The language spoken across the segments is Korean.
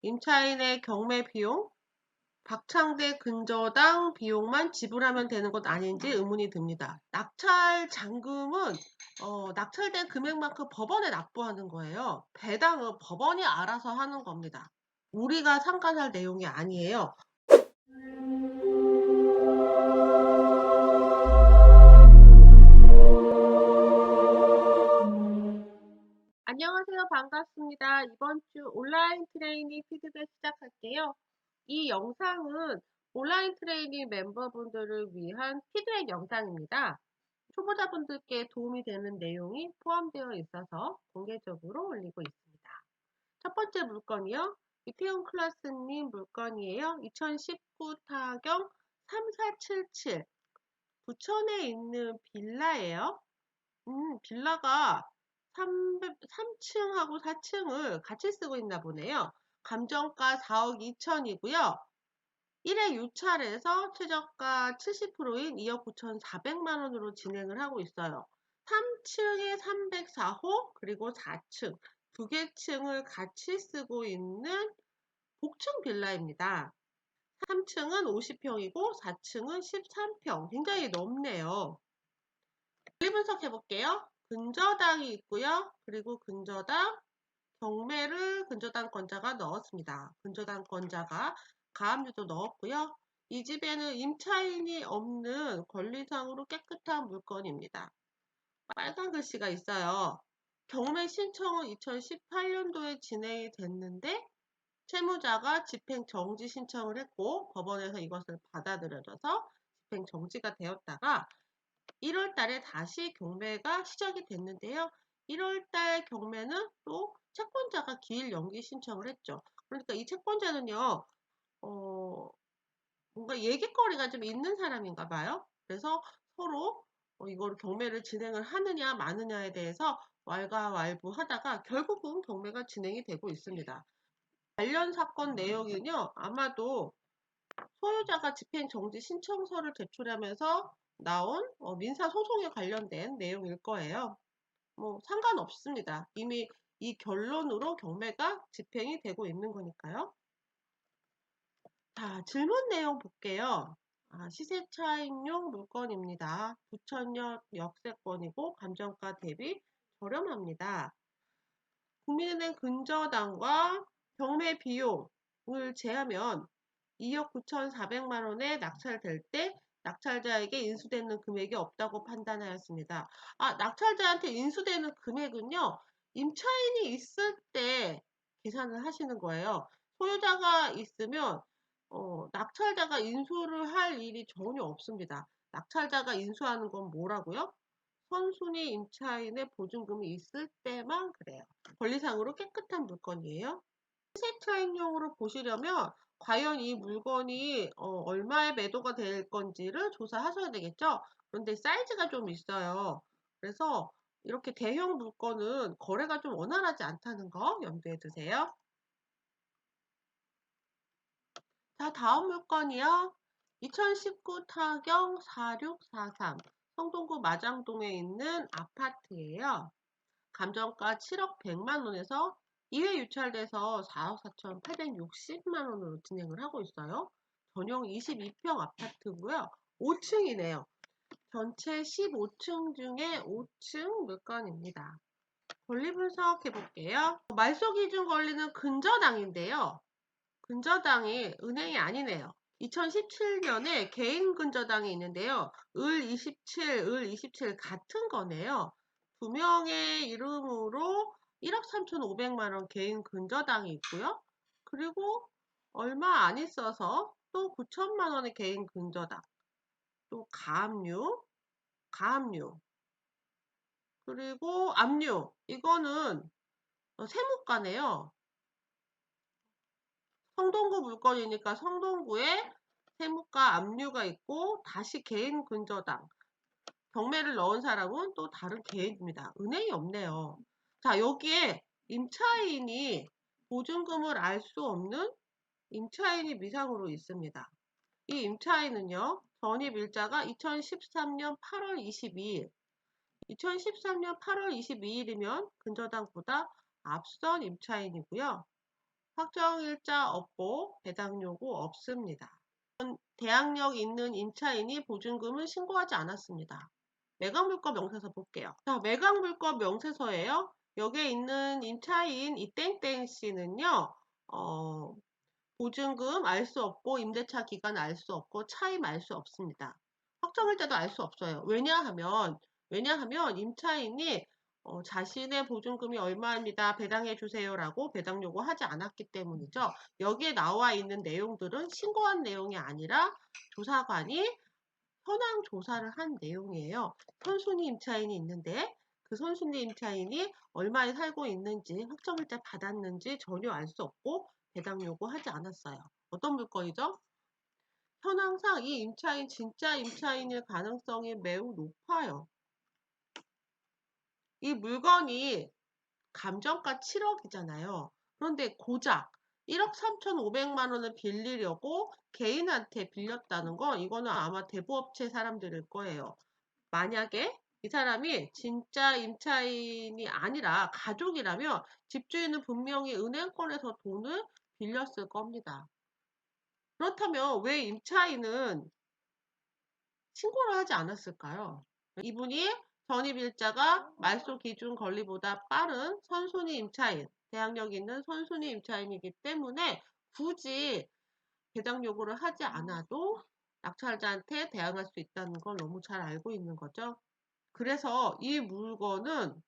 임차인의 경매 비용, 박창대 근저당 비용만 지불하면 되는 것 아닌지 의문이 듭니다. 낙찰 잔금은 낙찰된 금액만큼 법원에 납부하는 거예요. 배당은 법원이 알아서 하는 겁니다. 우리가 상관할 내용이 아니에요. 안녕하세요. 반갑습니다. 이번 주 온라인 트레이닝 피드백 시작할게요. 이 영상은 온라인 트레이닝 멤버분들을 위한 피드백 영상입니다. 초보자분들께 도움이 되는 내용이 포함되어 있어서 공개적으로 올리고 있습니다. 첫 번째 물건이요. 이태훈 클라스님 물건이에요. 2019 타경 3477 부천에 있는 빌라예요. 빌라가 3층하고 4층을 같이 쓰고 있나 보네요. 감정가 4억 2천이고요. 1회 유찰에서 최저가 70%인 2억 9,400만 원으로 진행을 하고 있어요. 3층에 304호 그리고 4층 두 개 층을 같이 쓰고 있는 복층 빌라입니다. 3층은 50평이고 4층은 13평. 굉장히 넓네요. 분리 분석해 볼게요. 근저당이 있고요. 그리고 근저당 경매를 근저당권자가 넣었습니다. 근저당권자가 가압류도 넣었고요. 이 집에는 임차인이 없는 권리상으로 깨끗한 물건입니다. 빨간 글씨가 있어요. 경매 신청은 2018년도에 진행이 됐는데 채무자가 집행정지 신청을 했고 법원에서 이것을 받아들여져서 집행정지가 되었다가 1월 달에 다시 경매가 시작이 됐는데요. 1월 달 경매는 또 채권자가 기일 연기 신청을 했죠. 그러니까 이 채권자는요, 뭔가 얘기거리가 좀 있는 사람인가 봐요. 그래서 서로 이걸 경매를 진행을 하느냐 마느냐에 대해서 왈가왈부하다가 결국은 경매가 진행이 되고 있습니다. 관련 사건 내용은요, 아마도 소유자가 집행정지 신청서를 제출하면서 나온 민사소송에 관련된 내용일 거예요. 뭐 상관없습니다. 이미 이 결론으로 경매가 집행이 되고 있는 거니까요. 자, 질문 내용 볼게요. 시세 차익용 물건입니다. 부천역 역세권이고 감정가 대비 저렴합니다. 국민은행 근저당과 경매 비용을 제하면 2억 9,400만 원에 낙찰될 때 낙찰자에게 인수되는 금액이 없다고 판단하였습니다. 낙찰자한테 인수되는 금액은요, 임차인이 있을 때 계산을 하시는 거예요. 소유자가 있으면 낙찰자가 인수를 할 일이 전혀 없습니다. 낙찰자가 인수하는 건 뭐라고요? 선순위 임차인의 보증금이 있을 때만 그래요. 권리상으로 깨끗한 물건이에요. 시세 차익용으로 보시려면 과연 이 물건이 얼마에 매도가 될 건지를 조사하셔야 되겠죠. 그런데 사이즈가 좀 있어요. 그래서 이렇게 대형 물건은 거래가 좀 원활하지 않다는 거 염두에 두세요. 자, 다음 물건이요. 2019 타경 4643 성동구 마장동에 있는 아파트예요. 감정가 7억 100만 원에서 2회 유찰돼서 4억 4,860만 원으로 진행을 하고 있어요. 전용 22평 아파트고요. 5층이네요. 전체 15층 중에 5층 물건입니다. 권리 분석해 볼게요. 말소 기준 권리는 근저당인데요. 근저당이 은행이 아니네요. 2017년에 개인 근저당이 있는데요. 을 27 같은 거네요. 두 명의 이름으로 1억 3,500만 원 개인 근저당이 있고요. 그리고 얼마 안 있어서 또 9천만 원의 개인 근저당, 또 가압류, 그리고 압류. 이거는 세무과네요. 성동구 물건이니까 성동구에 세무과 압류가 있고 다시 개인 근저당. 경매를 넣은 사람은 또 다른 개인입니다. 은행이 없네요. 자, 여기에 임차인이 보증금을 알 수 없는 임차인이 미상으로 있습니다. 이 임차인은요, 전입일자가 2013년 8월 22일. 2013년 8월 22일이면 근저당보다 앞선 임차인이고요. 확정일자 없고 배당 요구 없습니다. 대항력 있는 임차인이 보증금을 신고하지 않았습니다. 매각물권 명세서 볼게요. 자, 매각물권 명세서예요. 여기에 있는 임차인 이땡땡 씨는요. 보증금 알 수 없고 임대차 기간 알 수 없고 차임 알 수 없습니다. 확정일자도 알 수 없어요. 왜냐하면 임차인이 자신의 보증금이 얼마입니다. 배당해 주세요라고 배당 요구하지 않았기 때문이죠. 여기에 나와 있는 내용들은 신고한 내용이 아니라 조사관이 현황 조사를 한 내용이에요. 선순위 임차인이 있는데 그 선순위 임차인이 얼마에 살고 있는지 확정일자 받았는지 전혀 알 수 없고 배당 요구하지 않았어요. 어떤 물건이죠? 현황상 이 임차인 진짜 임차인일 가능성이 매우 높아요. 이 물건이 감정가 7억이잖아요. 그런데 고작 1억 3,500만 원을 빌리려고 개인한테 빌렸다는 건 이거는 아마 대부업체 사람들일 거예요. 만약에 이 사람이 진짜 임차인이 아니라 가족이라면 집주인은 분명히 은행권에서 돈을 빌렸을 겁니다. 그렇다면 왜 임차인은 신고를 하지 않았을까요? 이분이 전입일자가 말소 기준 권리보다 빠른 선순위 임차인, 대항력 있는 선순위 임차인이기 때문에 굳이 배당 요구를 하지 않아도 낙찰자한테 대항할 수 있다는 걸 너무 잘 알고 있는 거죠. 그래서 이 물건은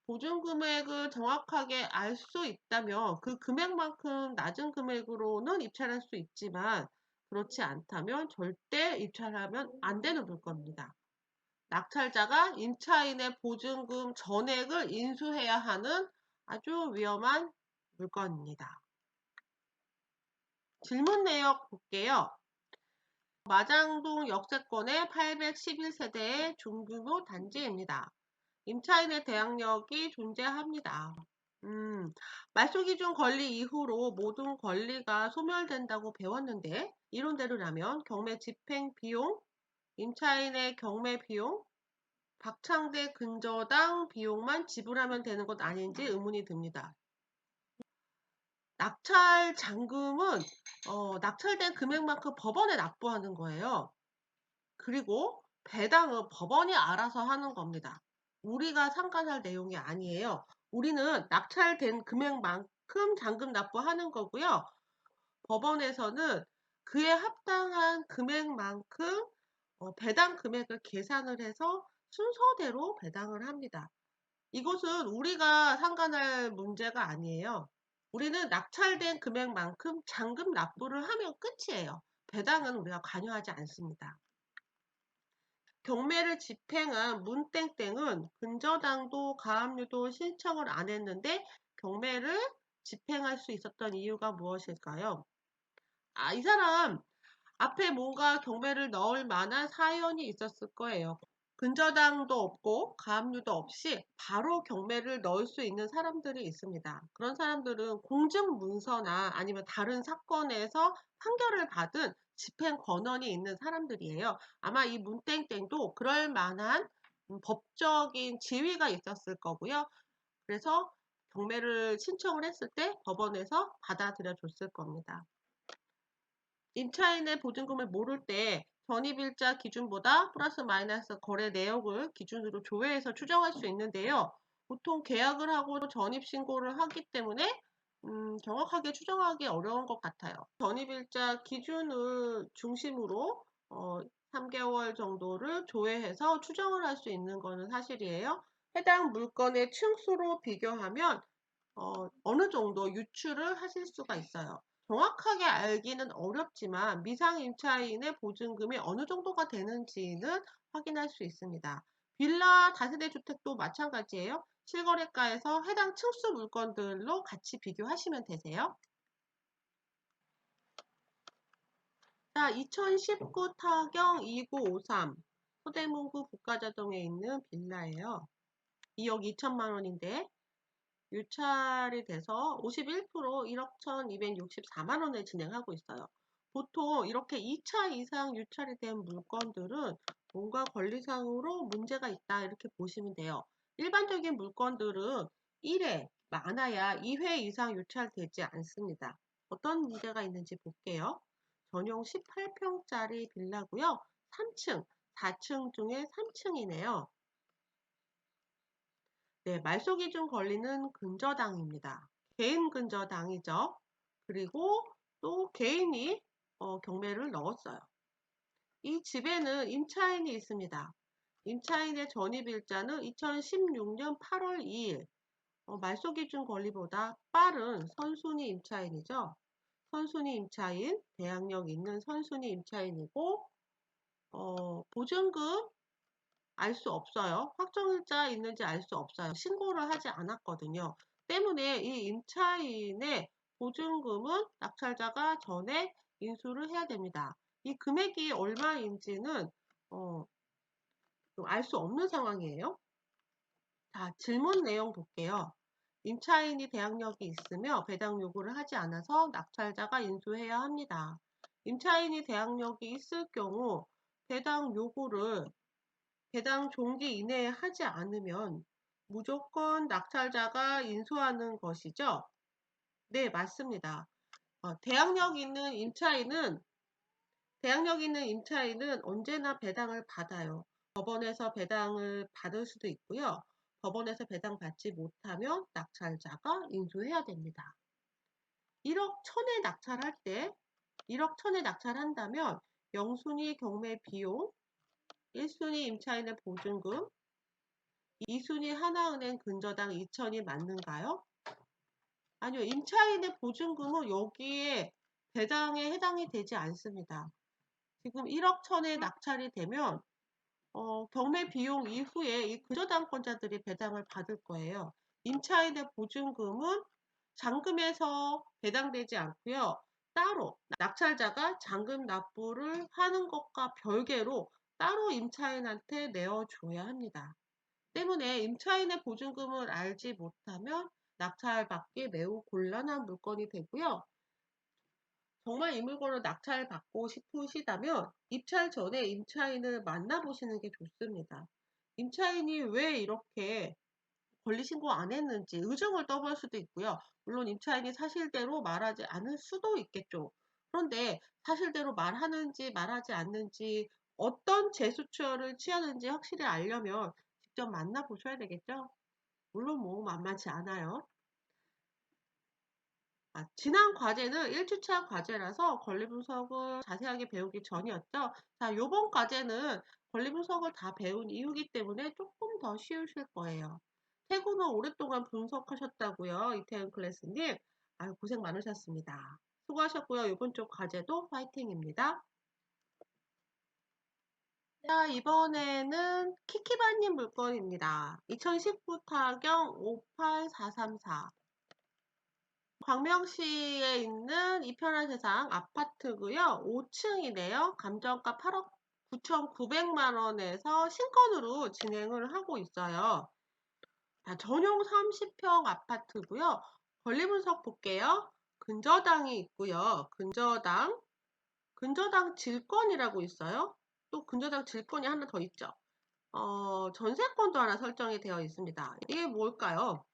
보증 금액을 정확하게 알 수 있다면 그 금액만큼 낮은 금액으로는 입찰할 수 있지만 그렇지 않다면 절대 입찰하면 안 되는 물건입니다. 낙찰자가 임차인의 보증금 전액을 인수해야 하는 아주 위험한 물건입니다. 질문 내역 볼게요. 마장동 역세권의 811세대의 중규모 단지입니다. 임차인의 대항력이 존재합니다. 말소기준 권리 이후로 모든 권리가 소멸된다고 배웠는데 이론대로라면 경매 집행 비용, 임차인의 경매 비용, 박창대 근저당 비용만 지불하면 되는 것 아닌지 의문이 듭니다. 낙찰 잔금은 낙찰된 금액만큼 법원에 납부하는 거예요. 그리고 배당은 법원이 알아서 하는 겁니다. 우리가 상관할 내용이 아니에요. 우리는 낙찰된 금액만큼 잔금 납부하는 거고요. 법원에서는 그에 합당한 금액만큼 배당 금액을 계산을 해서 순서대로 배당을 합니다. 이것은 우리가 상관할 문제가 아니에요. 우리는 낙찰된 금액만큼 잔금 납부를 하면 끝이에요. 배당은 우리가 관여하지 않습니다. 경매를 집행한 문땡땡은 근저당도 가압류도 신청을 안 했는데 경매를 집행할 수 있었던 이유가 무엇일까요? 이 사람 앞에 뭔가 경매를 넣을 만한 사연이 있었을 거예요. 근저당도 없고 가압류도 없이 바로 경매를 넣을 수 있는 사람들이 있습니다. 그런 사람들은 공증문서나 아니면 다른 사건에서 판결을 받은 집행 권한이 있는 사람들이에요. 아마 이 문땡땡도 그럴 만한 법적인 지위가 있었을 거고요. 그래서 경매를 신청을 했을 때 법원에서 받아들여 줬을 겁니다. 임차인의 보증금을 모를 때 전입일자 기준보다 플러스 마이너스 거래 내역을 기준으로 조회해서 추정할 수 있는데요. 보통 계약을 하고 전입신고를 하기 때문에 정확하게 추정하기 어려운 것 같아요. 전입일자 기준을 중심으로 3개월 정도를 조회해서 추정을 할 수 있는 것은 사실이에요. 해당 물건의 층수로 비교하면 어느 정도 유추를 하실 수가 있어요. 정확하게 알기는 어렵지만 미상임차인의 보증금이 어느 정도가 되는지는 확인할 수 있습니다. 빌라 다세대 주택도 마찬가지예요. 실거래가에서 해당 층수 물건들로 같이 비교하시면 되세요. 자, 2019 타경 2953 서대문구 북가자동에 있는 빌라예요. 2억 2천만 원인데 유찰이 돼서 51% 1억 1264만 원을 진행하고 있어요. 보통 이렇게 2차 이상 유찰이 된 물건들은 뭔가 권리상으로 문제가 있다 이렇게 보시면 돼요. 일반적인 물건들은 1회 많아야 2회 이상 유찰되지 않습니다. 어떤 문제가 있는지 볼게요. 전용 18평짜리 빌라고요. 3층, 4층 중에 3층이네요. 네, 말소기준 권리는 근저당입니다. 개인 근저당이죠. 그리고 또 개인이 경매를 넣었어요. 이 집에는 임차인이 있습니다. 임차인의 전입일자는 2016년 8월 2일, 말소기준 권리보다 빠른 선순위 임차인이죠. 선순위 임차인, 대항력 있는 선순위 임차인이고, 보증금 알 수 없어요. 확정일자 있는지 알 수 없어요. 신고를 하지 않았거든요. 때문에 이 임차인의 보증금은 낙찰자가 전에 인수를 해야 됩니다. 이 금액이 얼마인지는 알 수 없는 상황이에요. 자, 질문 내용 볼게요. 임차인이 대항력이 있으며 배당 요구를 하지 않아서 낙찰자가 인수해야 합니다. 임차인이 대항력이 있을 경우 배당 요구를 배당 종기 이내에 하지 않으면 무조건 낙찰자가 인수하는 것이죠? 네, 맞습니다. 대항력 있는 임차인은 언제나 배당을 받아요. 법원에서 배당을 받을 수도 있고요. 법원에서 배당 받지 못하면 낙찰자가 인수해야 됩니다. 1억 1000에 낙찰할 때 1억 1000에 낙찰한다면 0순위 경매 비용, 1순위 임차인의 보증금, 2순위 하나은행 근저당 2000이 맞는가요? 아니요. 임차인의 보증금은 여기에 배당에 해당이 되지 않습니다. 지금 1억 1000에 낙찰이 되면 경매 비용 이후에 이 근저당권자들이 배당을 받을 거예요. 임차인의 보증금은 잔금에서 배당되지 않고요. 따로 낙찰자가 잔금 납부를 하는 것과 별개로 따로 임차인한테 내어줘야 합니다. 때문에 임차인의 보증금을 알지 못하면 낙찰받기 매우 곤란한 물건이 되고요. 정말 이 물건을 낙찰받고 싶으시다면 입찰 전에 임차인을 만나보시는 게 좋습니다. 임차인이 왜 이렇게 권리신고 안 했는지 의정을 떠볼 수도 있고요. 물론 임차인이 사실대로 말하지 않을 수도 있겠죠. 그런데 사실대로 말하는지 말하지 않는지 어떤 재수처를 취하는지 확실히 알려면 직접 만나보셔야 되겠죠. 물론 뭐 만만치 않아요. 지난 과제는 1주차 과제라서 권리분석을 자세하게 배우기 전이었죠. 자, 요번 과제는 권리분석을 다 배운 이후기 때문에 조금 더 쉬우실 거예요. 태구는 오랫동안 분석하셨다고요, 이태은 클래스님. 아유, 고생 많으셨습니다. 수고하셨고요. 이번 주 과제도 화이팅입니다. 자, 이번에는 키키바님 물건입니다. 2019 타경 58434. 광명시에 있는 이편한 세상 아파트고요. 5층이네요. 감정가 8억 9,900만 원에서 신건으로 진행을 하고 있어요. 자, 전용 30평 아파트고요. 권리 분석 볼게요. 근저당이 있고요. 근저당 질권이라고 있어요. 또 근저당 질권이 하나 더 있죠. 전세권도 하나 설정이 되어 있습니다. 이게 뭘까요?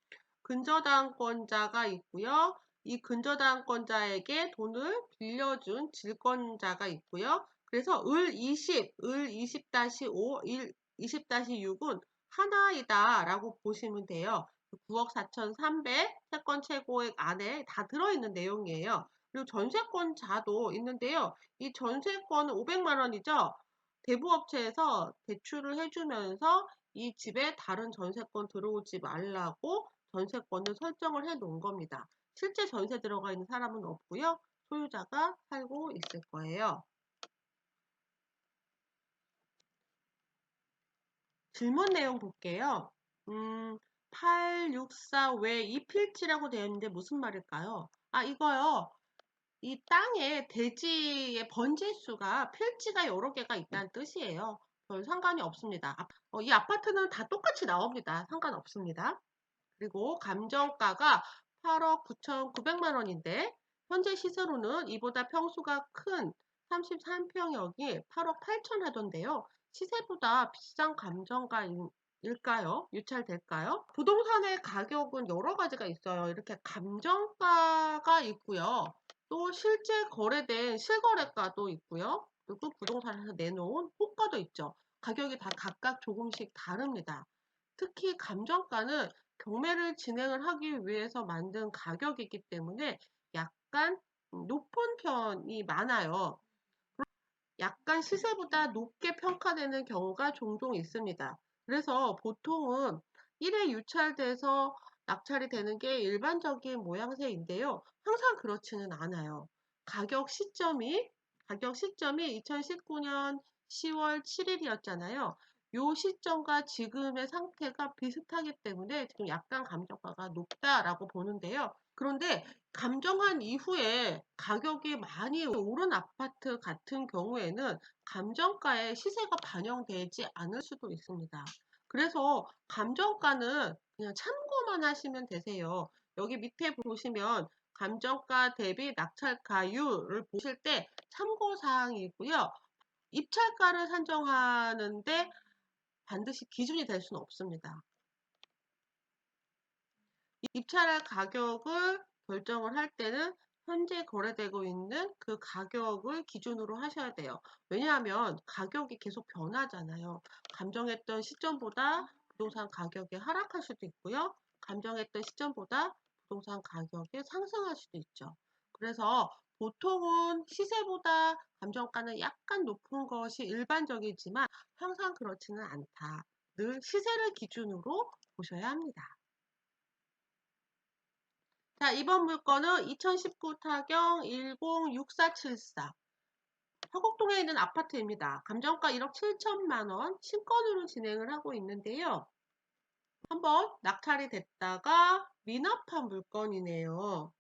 근저당권자가 있고요. 이 근저당권자에게 돈을 빌려준 질권자가 있고요. 그래서 을 20-5, 을 20-6은 하나이다 라고 보시면 돼요. 9억 4,300 채권 최고액 안에 다 들어있는 내용이에요. 그리고 전세권자도 있는데요. 이 전세권은 500만 원이죠. 대부업체에서 대출을 해주면서 이 집에 다른 전세권 들어오지 말라고 전세권을 설정을 해 놓은 겁니다. 실제 전세 들어가 있는 사람은 없고요. 소유자가 살고 있을 거예요. 질문 내용 볼게요. 864 외 이 필지라고 되어 있는데 무슨 말일까요? 이거요. 이 땅에 대지의 번지수가 필지가 여러 개가 있다는 뜻이에요. 별 상관이 없습니다. 이 아파트는 다 똑같이 나옵니다. 상관없습니다. 그리고 감정가가 8억 9,900만 원인데 현재 시세로는 이보다 평수가 큰 33평형이 8억 8천 하던데요. 시세보다 비싼 감정가인 일까요? 유찰될까요? 부동산의 가격은 여러 가지가 있어요. 이렇게 감정가가 있고요. 또 실제 거래된 실거래가도 있고요. 그리고 부동산에서 내놓은 호가도 있죠. 가격이 다 각각 조금씩 다릅니다. 특히 감정가는 경매를 진행을 하기 위해서 만든 가격이기 때문에 약간 높은 편이 많아요. 약간 시세보다 높게 평가되는 경우가 종종 있습니다. 그래서 보통은 1회 유찰돼서 낙찰이 되는 게 일반적인 모양새인데요. 항상 그렇지는 않아요. 가격 시점이 2019년 10월 7일이었잖아요. 요 시점과 지금의 상태가 비슷하기 때문에 지금 약간 감정가가 높다라고 보는데요. 그런데 감정한 이후에 가격이 많이 오른 아파트 같은 경우에는 감정가에 시세가 반영되지 않을 수도 있습니다. 그래서 감정가는 그냥 참고만 하시면 되세요. 여기 밑에 보시면 감정가 대비 낙찰가율을 보실 때 참고사항이고요. 입찰가를 산정하는데 반드시 기준이 될 수는 없습니다. 입찰할 가격을 결정을 할 때는 현재 거래되고 있는 그 가격을 기준으로 하셔야 돼요. 왜냐하면 가격이 계속 변하잖아요. 감정했던 시점보다 부동산 가격이 하락할 수도 있고요. 감정했던 시점보다 부동산 가격이 상승할 수도 있죠. 그래서 보통은 시세보다 감정가는 약간 높은 것이 일반적이지만 항상 그렇지는 않다. 늘 시세를 기준으로 보셔야 합니다. 자, 이번 물건은 2019 타경 106474 화곡동에 있는 아파트입니다. 감정가 1억 7천만 원 신건으로 진행을 하고 있는데요. 한번 낙찰이 됐다가 미납한 물건이네요.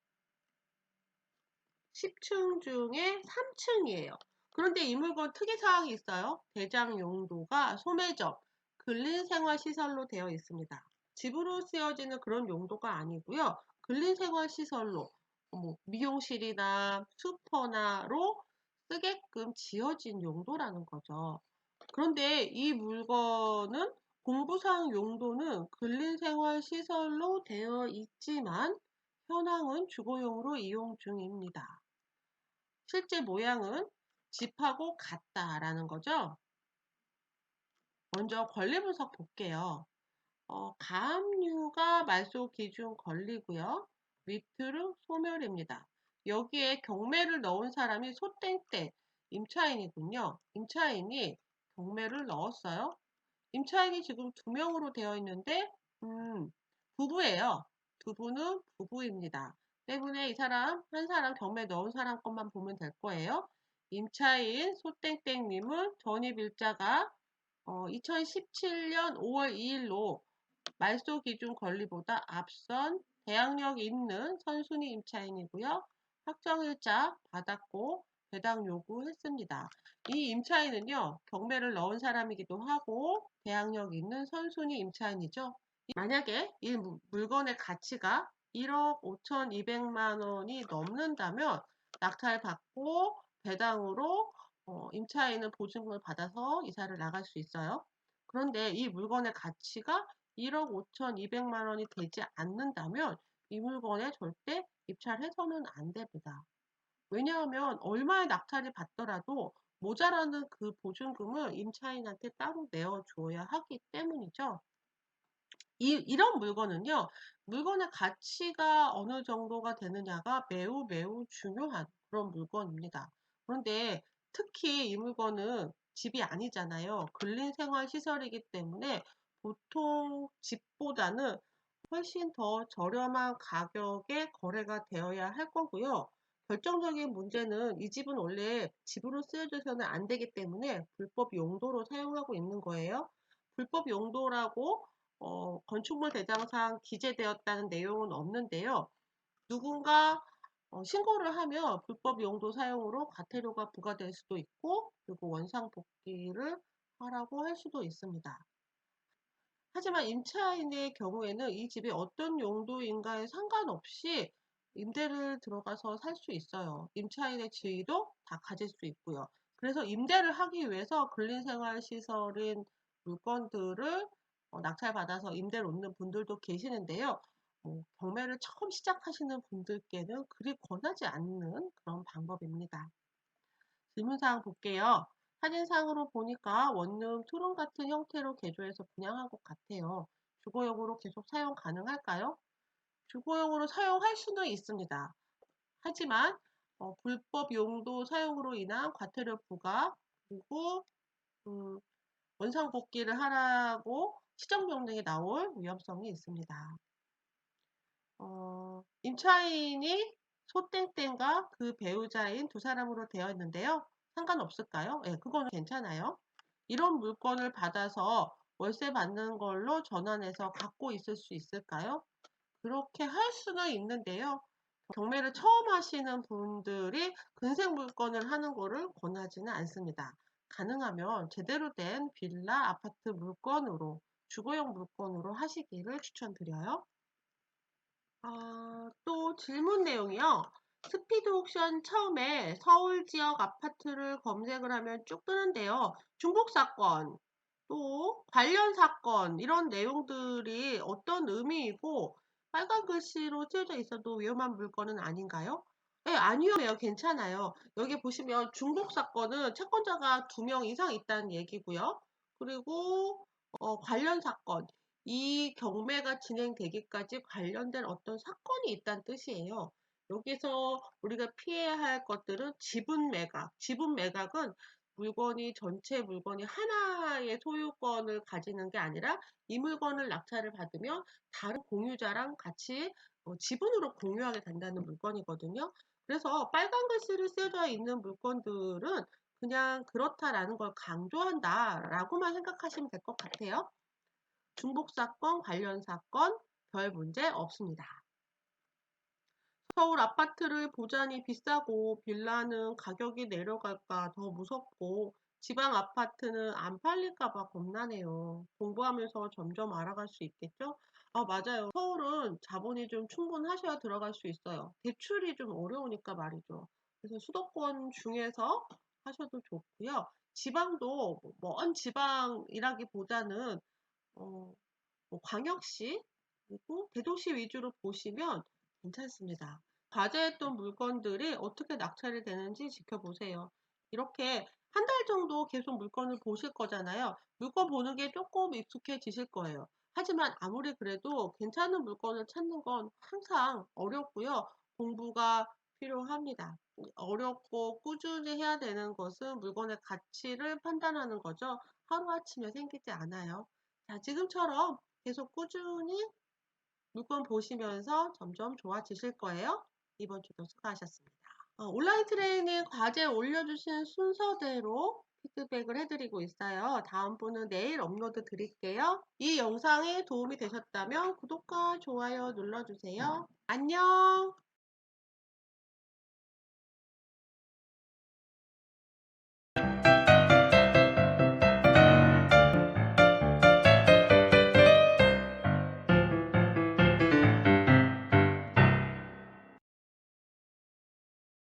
10층 중에 3층이에요. 그런데 이 물건 특이사항이 있어요. 대장 용도가 소매점, 근린생활시설로 되어 있습니다. 집으로 쓰여지는 그런 용도가 아니고요. 근린생활시설로 미용실이나 슈퍼나로 쓰게끔 지어진 용도라는 거죠. 그런데 이 물건은 공부상 용도는 근린생활시설로 되어 있지만 현황은 주거용으로 이용 중입니다. 실제 모양은 집하고 같다라는 거죠. 먼저 권리 분석 볼게요. 가압류가 말소 기준 권리고요. 밑으로 소멸입니다. 여기에 경매를 넣은 사람이 소땡땡 임차인이군요. 임차인이 경매를 넣었어요. 임차인이 지금 2명으로 되어 있는데 부부예요. 두 분은 부부입니다. 때문에 이 사람 한 사람 경매 넣은 사람 것만 보면 될 거예요. 임차인 소땡땡님은 전입일자가 2017년 5월 2일로 말소 기준 권리보다 앞선 대항력 있는 선순위 임차인이고요. 확정일자 받았고 배당 요구했습니다. 이 임차인은요, 경매를 넣은 사람이기도 하고 대항력 있는 선순위 임차인이죠. 만약에 이 물건의 가치가 1억 5,200만 원이 넘는다면 낙찰받고 배당으로 임차인은 보증금을 받아서 이사를 나갈 수 있어요. 그런데 이 물건의 가치가 1억 5,200만 원이 되지 않는다면 이 물건에 절대 입찰해서는 안 됩니다. 왜냐하면 얼마의 낙찰이 받더라도 모자라는 그 보증금을 임차인한테 따로 내어줘야 하기 때문이죠. 이런 물건은요, 물건의 가치가 어느 정도가 되느냐가 매우 매우 중요한 그런 물건입니다. 그런데 특히 이 물건은 집이 아니잖아요. 근린생활시설이기 때문에 보통 집보다는 훨씬 더 저렴한 가격에 거래가 되어야 할 거고요. 결정적인 문제는 이 집은 원래 집으로 쓰여져서는 안 되기 때문에 불법 용도로 사용하고 있는 거예요. 불법 용도라고 건축물 대장상 기재되었다는 내용은 없는데요. 누군가 신고를 하면 불법 용도 사용으로 과태료가 부과될 수도 있고 그리고 원상복귀를 하라고 할 수도 있습니다. 하지만 임차인의 경우에는 이 집이 어떤 용도인가에 상관없이 임대를 들어가서 살 수 있어요. 임차인의 지위도 다 가질 수 있고요. 그래서 임대를 하기 위해서 근린생활시설인 물건들을 낙찰받아서 임대를 놓는 분들도 계시는데요. 경매를 처음 시작하시는 분들께는 그리 권하지 않는 그런 방법입니다. 질문사항 볼게요. 사진상으로 보니까 원룸 투룸 같은 형태로 개조해서 분양한 것 같아요. 주거용으로 계속 사용 가능할까요? 주거용으로 사용할 수는 있습니다. 하지만 불법 용도 사용으로 인한 과태료 부과, 그리고 음, 원상 복귀를 하라고 시정명령이 나올 위험성이 있습니다. 임차인이 소땡땡과 그 배우자인 두 사람으로 되어 있는데요. 상관없을까요? 예, 그거는 괜찮아요. 이런 물건을 받아서 월세 받는 걸로 전환해서 갖고 있을 수 있을까요? 그렇게 할 수는 있는데요. 경매를 처음 하시는 분들이 근생 물건을 하는 거를 권하지는 않습니다. 가능하면 제대로 된 빌라, 아파트 물건으로, 주거용 물건으로 하시기를 추천드려요. 또 질문 내용이요. 스피드 옥션 처음에 서울 지역 아파트를 검색을 하면 쭉 뜨는데요. 중복 사건, 또 관련 사건 이런 내용들이 어떤 의미이고 빨간 글씨로 쓰여져 있어도 위험한 물건은 아닌가요? 네, 안 위험해요. 괜찮아요. 여기 보시면 중복 사건은 채권자가 2명 이상 있다는 얘기고요. 그리고 관련 사건, 이 경매가 진행되기까지 관련된 어떤 사건이 있다는 뜻이에요. 여기서 우리가 피해야 할 것들은 지분 매각. 지분 매각은 전체 물건이 하나의 소유권을 가지는 게 아니라 이 물건을 낙찰을 받으면 다른 공유자랑 같이 지분으로 공유하게 된다는 물건이거든요. 그래서 빨간 글씨를 쓰여져 있는 물건들은 그냥 그렇다라는 걸 강조한다라고만 생각하시면 될 것 같아요. 중복 사건, 관련 사건 별 문제 없습니다. 서울 아파트를 보자니 비싸고 빌라는 가격이 내려갈까 더 무섭고 지방 아파트는 안 팔릴까 봐 겁나네요. 공부하면서 점점 알아갈 수 있겠죠? 맞아요. 서울은 자본이 좀 충분하셔야 들어갈 수 있어요. 대출이 좀 어려우니까 말이죠. 그래서 수도권 중에서 하셔도 좋고요. 지방도 먼 지방이라기보다는 어, 광역시 그리고 대도시 위주로 보시면 괜찮습니다. 과제했던 물건들이 어떻게 낙찰이 되는지 지켜보세요. 이렇게 한 달 정도 계속 물건을 보실 거잖아요. 물건 보는 게 조금 익숙해지실 거예요. 하지만 아무리 그래도 괜찮은 물건을 찾는 건 항상 어렵고요. 공부가 필요합니다. 어렵고 꾸준히 해야 되는 것은 물건의 가치를 판단하는 거죠. 하루아침에 생기지 않아요. 자, 지금처럼 계속 꾸준히 물건 보시면서 점점 좋아지실 거예요. 이번 주도 수고하셨습니다. 온라인 트레이닝 과제 올려주신 순서대로 피드백을 해드리고 있어요. 다음 분은 내일 업로드 드릴게요. 이 영상이 도움이 되셨다면 구독과 좋아요 눌러주세요. 안녕!